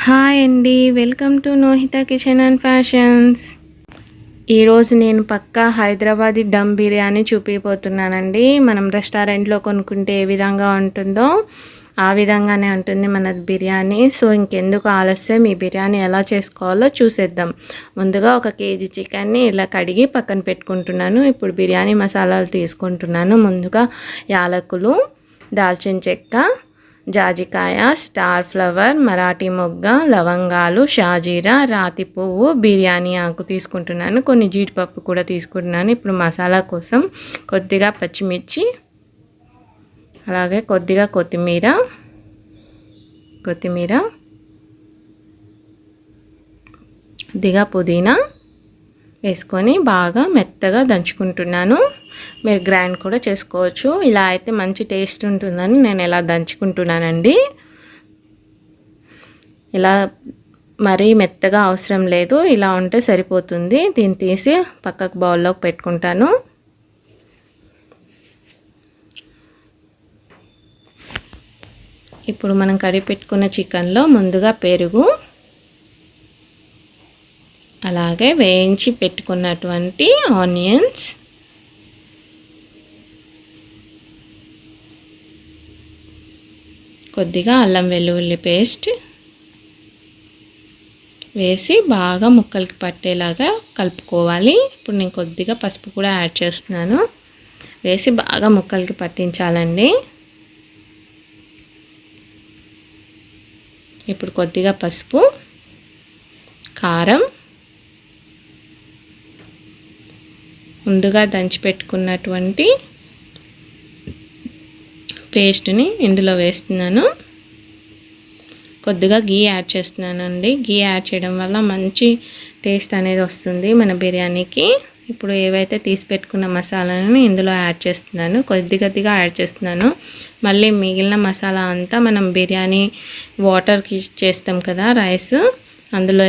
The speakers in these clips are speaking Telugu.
హాయ్ అండి, welcome to Nohitha kitchen and fashions. ఈరోజు నేను పక్కా హైదరాబాదీ దమ్ బిర్యానీ చూపిపోతున్నానండి. మనం రెస్టారెంట్లో కొనుక్కుంటే ఏ విధంగా ఉంటుందో ఆ విధంగానే ఉంటుంది మన బిర్యానీ. సో ఇంకెందుకు ఆలస్యం, ఈ బిర్యానీ ఎలా చేసుకోవాలో చూసేద్దాం. ముందుగా 1 కేజీ చికెన్ని ఇలా కడిగి పక్కన పెట్టుకుంటున్నాను. ఇప్పుడు బిర్యానీ మసాలాలు తీసుకుంటున్నాను. ముందుగా యాలకులు, దాల్చిన చెక్క, జాజికాయ, స్టార్ ఫ్లవర్, మరాఠీ మొగ్గ, లవంగాలు, షాజీరా, రాతి పువ్వు, బిర్యానీ ఆకు తీసుకుంటున్నాను. కొన్ని జీడిపప్పు కూడా తీసుకుంటున్నాను. ఇప్పుడు మసాలా కోసం కొద్దిగా పచ్చిమిర్చి, అలాగే కొద్దిగా కొత్తిమీర, కొద్దిగా పుదీనా వేసుకొని బాగా మెత్తగా దంచుకుంటున్నాను. మీరు గ్రైండ్ కూడా చేసుకోవచ్చు. ఇలా అయితే మంచి టేస్ట్ ఉంటుందని నేను ఇలా దంచుకుంటున్నానండి. ఇలా మరీ మెత్తగా అవసరం లేదు, ఇలా ఉంటే సరిపోతుంది. దీన్ని తీసి పక్కకు బౌల్లోకి పెట్టుకుంటాను. ఇప్పుడు మనం కడిగి పెట్టుకున్న చికెన్లో ముందుగా పెరుగు, అలాగే వేయించి పెట్టుకున్నటువంటి ఆనియన్స్, కొద్దిగా అల్లం వెల్లుల్లి పేస్ట్ వేసి బాగా ముక్కలకి పట్టేలాగా కలుపుకోవాలి. ఇప్పుడు నేను కొద్దిగా పసుపు కూడా యాడ్ చేస్తున్నాను. వేసి బాగా ముక్కలకి పట్టించాలండి. ఇప్పుడు కొద్దిగా పసుపు, కారం, ముందుగా దంచి పెట్టుకున్నటువంటి పేస్ట్ని ఇందులో వేస్తున్నాను. కొద్దిగా గీ యాడ్ చేస్తున్నానండి. గీ యాడ్ చేయడం వల్ల మంచి టేస్ట్ అనేది వస్తుంది మన బిర్యానీకి. ఇప్పుడు ఏవైతే తీసి పెట్టుకున్న మసాలాలను ఇందులో యాడ్ చేస్తున్నాను. కొద్దిగా యాడ్ చేస్తున్నాను. మళ్ళీ మిగిలిన మసాలా అంతా మనం బిర్యానీ వాటర్కి చేస్తాం కదా, రైస్, అందులో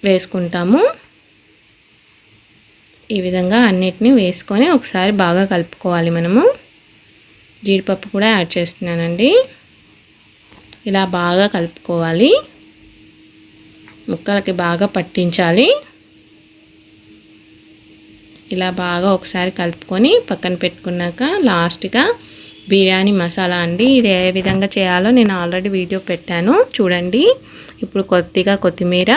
వేసుకుంటాము. ఈ విధంగా అన్నిటినీ వేసుకొని ఒకసారి బాగా కలుపుకోవాలి మనము. జీడిపప్పు కూడా యాడ్ చేస్తున్నానండి. ఇలా బాగా కలుపుకోవాలి, ముక్కలకి బాగా పట్టించాలి. ఇలా బాగా ఒకసారి కలుపుకొని పక్కన పెట్టుకున్నాక లాస్ట్గా బిర్యానీ మసాలా అండి. ఇది ఏ విధంగా చేయాలో నేను ఆల్రెడీ వీడియో పెట్టాను, చూడండి. ఇప్పుడు కొద్దిగా కొత్తిమీర,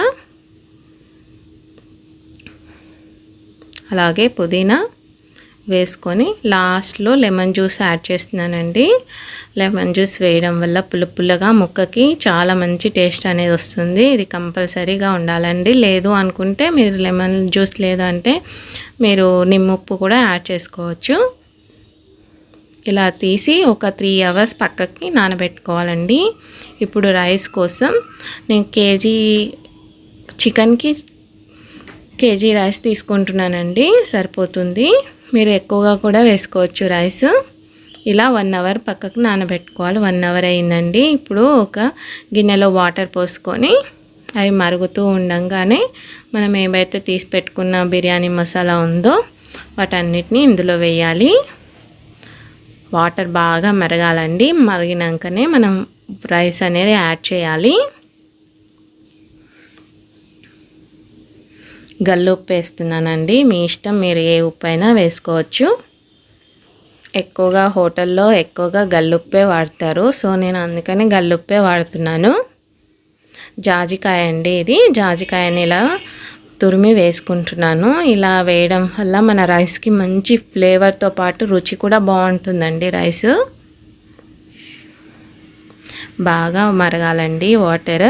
అలాగే పుదీనా వేసుకొని లాస్ట్లో లెమన్ జ్యూస్ యాడ్ చేస్తున్నానండి. లెమన్ జ్యూస్ వేయడం వల్ల పుల్లగా ముక్కకి చాలా మంచి టేస్ట్ అనేది వస్తుంది. ఇది కంపల్సరీగా ఉండాలండి. లేదు అనుకుంటే మీరు లెమన్ జ్యూస్ లేదంటే మీరు నిమ్మప్పు కూడా యాడ్ చేసుకోవచ్చు. ఇలా తీసి ఒక 3 అవర్స్ పక్కకి నానబెట్టుకోవాలండి. ఇప్పుడు రైస్ కోసం నేను చికెన్కి కేజీ రైస్ తీసుకుంటున్నానండి, సరిపోతుంది. మీరు ఎక్కువగా కూడా వేసుకోవచ్చు రైస్. ఇలా 1 అవర్ పక్కకు నానబెట్టుకోవాలి. 1 అవర్ అయిందండి. ఇప్పుడు ఒక గిన్నెలో వాటర్ పోసుకొని అవి మరుగుతూ ఉండగానే మనం ఏవైతే తీసి పెట్టుకున్న బిర్యానీ మసాలా ఉందో వాటన్నిటిని ఇందులో వేయాలి. వాటర్ బాగా మరగాలండి. మరిగినాకనే మనం రైస్ అనేది యాడ్ చేయాలి. గల్లుప్పు వేస్తున్నానండి. మీ ఇష్టం, మీరు ఏ ఉప్పు అయినా వేసుకోవచ్చు. ఎక్కువగా హోటల్లో గల్లుప్పే వాడతారు. సో నేను అందుకని గల్లుప్పే వాడుతున్నాను. జాజికాయ అండి, ఇది జాజికాయని ఇలా తురిమి వేసుకుంటున్నాను. ఇలా వేయడం వల్ల మన రైస్కి మంచి ఫ్లేవర్తో పాటు రుచి కూడా బాగుంటుందండి. రైస్ బాగా మరగాలండి వాటర్.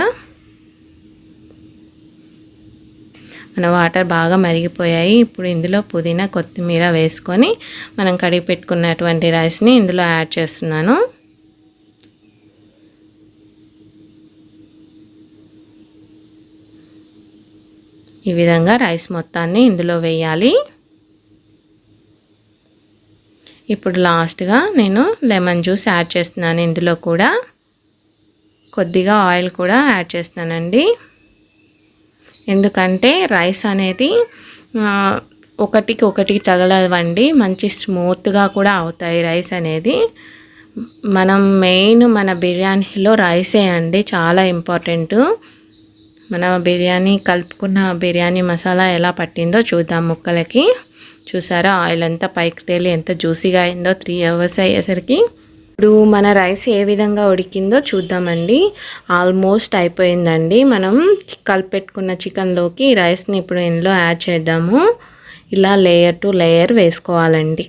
మన వాటర్ బాగా మరిగిపోయాయి. ఇప్పుడు ఇందులో పుదీనా, కొత్తిమీర వేసుకొని మనం కడిగి పెట్టుకున్నటువంటి రైస్ని ఇందులో యాడ్ చేస్తున్నాను. ఈ విధంగా రైస్ మొత్తాన్ని ఇందులో వేయాలి. ఇప్పుడు లాస్ట్గా నేను లెమన్ జ్యూస్ యాడ్ చేస్తున్నాను. ఇందులో కూడా కొద్దిగా ఆయిల్ కూడా యాడ్ చేస్తానండి. ఎందుకంటే రైస్ అనేది ఒకటికి తగలవండి, మంచి స్మూత్గా కూడా అవుతాయి రైస్ అనేది. మనం మెయిన్ మన బిర్యానీలో రైసే అండి చాలా ఇంపార్టెంట్. మన బిర్యానీ కలుపుకున్న బిర్యానీ మసాలా ఎలా పట్టిందో చూద్దాం ముక్కలకి. చూసారా ఆయిల్ అంతా పైకి తేలి ఎంత జ్యూసీగా అయిందో 3 అవర్స్ అయ్యేసరికి. ఇప్పుడు మన రైస్ ఏ విధంగా ఉడికిందో చూద్దామండి. ఆల్మోస్ట్ అయిపోయిందండి. మనం కలిపెట్టుకున్న చికెన్లోకి రైస్ని ఇప్పుడు ఇందులో యాడ్ చేద్దాము. ఇలా లేయర్ టు లేయర్ వేసుకోవాలండి.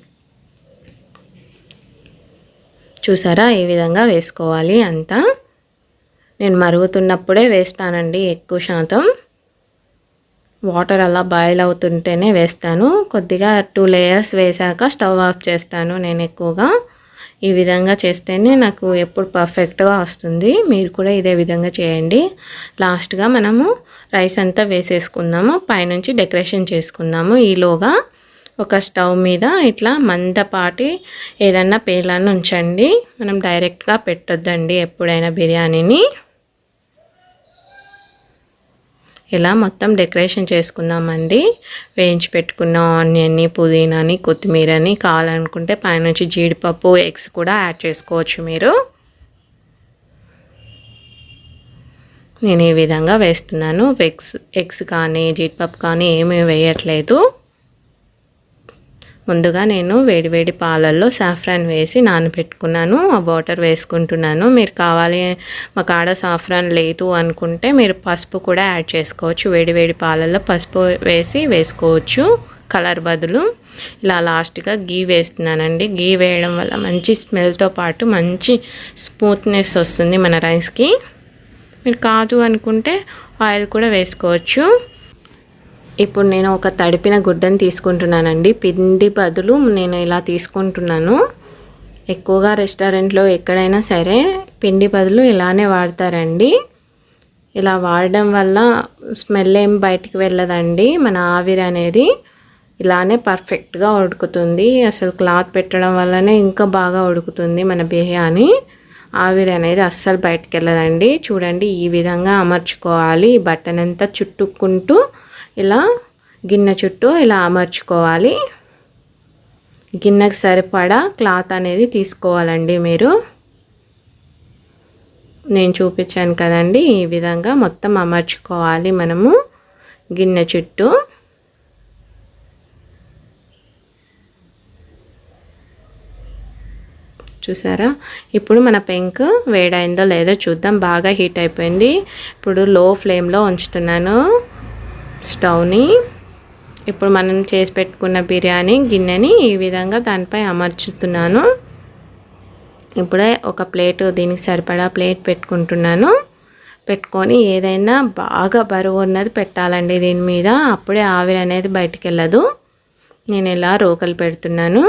చూసారా ఈ విధంగా వేసుకోవాలి అంతా. నేను మరుగుతున్నప్పుడే వేస్తానండి ఎక్కువ శాతం. వాటర్ అలా బాయిల్ అవుతుంటేనే వేస్తాను. కొద్దిగా 2 లేయర్స్ వేసాక స్టవ్ ఆఫ్ చేస్తాను నేను ఎక్కువగా. ఈ విధంగా చేస్తేనే నాకు ఎప్పుడు పర్ఫెక్ట్గా వస్తుంది. మీరు కూడా ఇదే విధంగా చేయండి. లాస్ట్గా మనము రైస్ అంతా వేసేసుకుందాము. పైనుంచి డెకరేషన్ చేసుకుందాము. ఈలోగా ఒక స్టవ్ మీద ఇట్లా మందపాటి ఏదన్నా పేలాన్ని ఉంచండి. మనం డైరెక్ట్గా పెట్టొద్దండి ఎప్పుడైనా బిర్యానీని. ఇలా మొత్తం డెకరేషన్ చేసుకుందామండి. వేయించి పెట్టుకున్న ఆనియన్ని, పుదీనాని, కొత్తిమీరని, కావాలనుకుంటే పైనుంచి జీడిపప్పు, ఎగ్స్ కూడా యాడ్ చేసుకోవచ్చు మీరు. నేను ఈ విధంగా వేస్తున్నాను. ఎగ్స్ కానీ జీడిపప్పు కానీ ఏమీ వేయట్లేదు. ముందుగా నేను వేడివేడి పాలల్లో సాఫ్రాన్ వేసి నానబెట్టుకున్నాను. ఆ వాటర్ వేసుకుంటున్నాను. మీరు కావాలి మా కాడ సాఫ్రాన్ లేదు అనుకుంటే మీరు పసుపు కూడా యాడ్ చేసుకోవచ్చు. వేడివేడి పాలల్లో పసుపు వేసుకోవచ్చు కలర్ బదులు. ఇలా లాస్ట్గా గీ వేస్తున్నానండి. గీ వేయడం వల్ల మంచి స్మెల్తో పాటు మంచి స్మూత్నెస్ వస్తుంది మన రైస్కి. మీరు కాదు అనుకుంటే ఆయిల్ కూడా వేసుకోవచ్చు. ఇప్పుడు నేను ఒక తడిపిన గుడ్డని తీసుకుంటున్నానండి. పిండి బదులు నేను ఇలా తీసుకుంటున్నాను. ఎక్కువగా రెస్టారెంట్లో ఎక్కడైనా సరే పిండి బదులు ఇలానే వాడతారండి. ఇలా వాడడం వల్ల స్మెల్ ఏం బయటికి వెళ్ళదండి. మన ఆవిరి అనేది ఇలానే పర్ఫెక్ట్గా ఉడుకుతుంది. అసలు క్లాత్ పెట్టడం వల్లనే ఇంకా బాగా ఉడుకుతుంది మన బిర్యానీ. ఆవిరి అనేది అస్సలు బయటికి వెళ్ళదండి. చూడండి ఈ విధంగా అమర్చుకోవాలి. బటన్ అంతా చుట్టుకుంటూ ఇలా గిన్నె చుట్టూ ఇలా అమర్చుకోవాలి. గిన్నెకి సరిపడా క్లాత్ అనేది తీసుకోవాలండి మీరు. నేను చూపించాను కదండి ఈ విధంగా మొత్తం అమర్చుకోవాలి మనము గిన్నె చుట్టూ. చూసారా ఇప్పుడు మన పెంక్ వేడైందో లేదో చూద్దాం. బాగా హీట్ అయిపోయింది. ఇప్పుడు లో ఫ్లేమ్లో ఉంచుతున్నాను స్టవ్ని. ఇప్పుడు మనం చేసి పెట్టుకున్న బిర్యానీ గిన్నెని ఈ విధంగా దానిపై అమర్చుతున్నాను. ఇప్పుడే ఒక ప్లేట్ దీనికి సరిపడా ప్లేట్ పెట్టుకుంటున్నాను. పెట్టుకొని ఏదైనా బాగా బరువు ఉన్నది పెట్టాలండి దీని మీద. అప్పుడే ఆవిరి అనేది బయటికి వెళ్ళదు. నేను ఇలా రోకలు పెడుతున్నాను.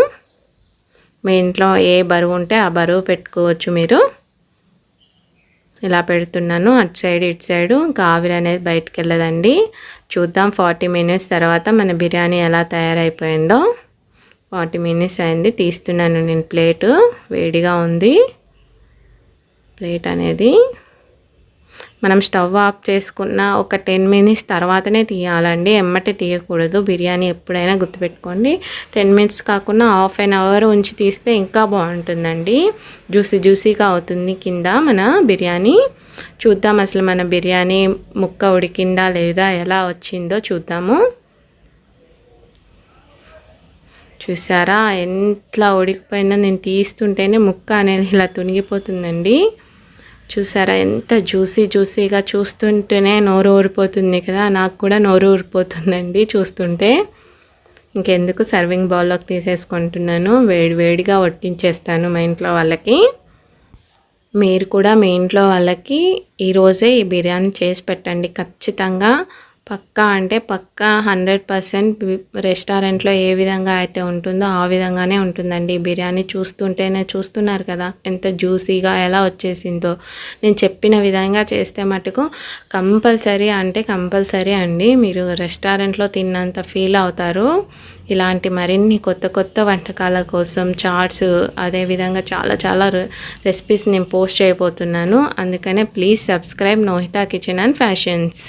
మీ ఇంట్లో ఏ బరువు ఉంటే ఆ బరువు పెట్టుకోవచ్చు మీరు. ఇలా పెడుతున్నాను. అటు సైడ్ ఇటు సైడు ఇంకా ఆవిరి అనేది బయటికి వెళ్ళదండి. చూద్దాం 40 మినిట్స్ తర్వాత మన బిర్యానీ ఎలా తయారైపోయిందో. 40 మినిట్స్ అయింది. తీస్తున్నాను నేను ప్లేటు. వేడిగా ఉంది ప్లేట్ అనేది. మనం స్టవ్ ఆఫ్ చేసుకున్న ఒక 10 మినిట్స్ తర్వాతనే తీయాలండి. ఎమ్మటే తీయకూడదు. బిర్యానీ ఎప్పుడైనా గుర్తుపెట్టుకోండి. 10 మినిట్స్ కాకుండా హాఫ్ అన్ అవర్ ఉంచి తీస్తే ఇంకా బాగుంటుందండి. జ్యూసీగా అవుతుంది కింద మన బిర్యానీ. చూద్దాం అసలు మన బిర్యానీ ముక్క ఉడికిందా లేదా ఎలా వచ్చిందో చూద్దాము. చూసారా ఎంత ఉడికిపోయిందో. నేను తీస్తుంటేనే ముక్క అనేది ఇలా తునిగిపోతుందండి. చూసారా ఎంత జ్యూసీగా. చూస్తుంటేనే నోరు ఊరిపోతుంది కదా. నాకు కూడా నోరు ఊరిపోతుందండి చూస్తుంటే. ఇంకెందుకు సర్వింగ్ బౌల్లోకి తీసేసుకుంటున్నాను. వేడిగా వడ్డించేస్తాను మా ఇంట్లో వాళ్ళకి. మీరు కూడా మీ ఇంట్లో వాళ్ళకి ఈరోజే ఈ బిర్యానీ చేసి పెట్టండి ఖచ్చితంగా. పక్కా అంటే పక్కా 100% రెస్టారెంట్లో ఏ విధంగా అయితే ఉంటుందో ఆ విధంగానే ఉంటుందండి. బిర్యానీ చూస్తుంటేనే చూస్తున్నారు కదా ఎంత జ్యూసీగా ఎలా వచ్చేసిందో. నేను చెప్పిన విధంగా చేస్తే మటుకు కంపల్సరీ అండి మీరు రెస్టారెంట్లో తిన్నంత ఫీల్ అవుతారు. ఇలాంటి మరిన్ని కొత్త వంటకాల కోసం చాట్స్ అదేవిధంగా చాలా రెసిపీస్ నేను పోస్ట్ చేయబోతున్నాను. అందుకనే please subscribe Nohitha kitchen and fashions.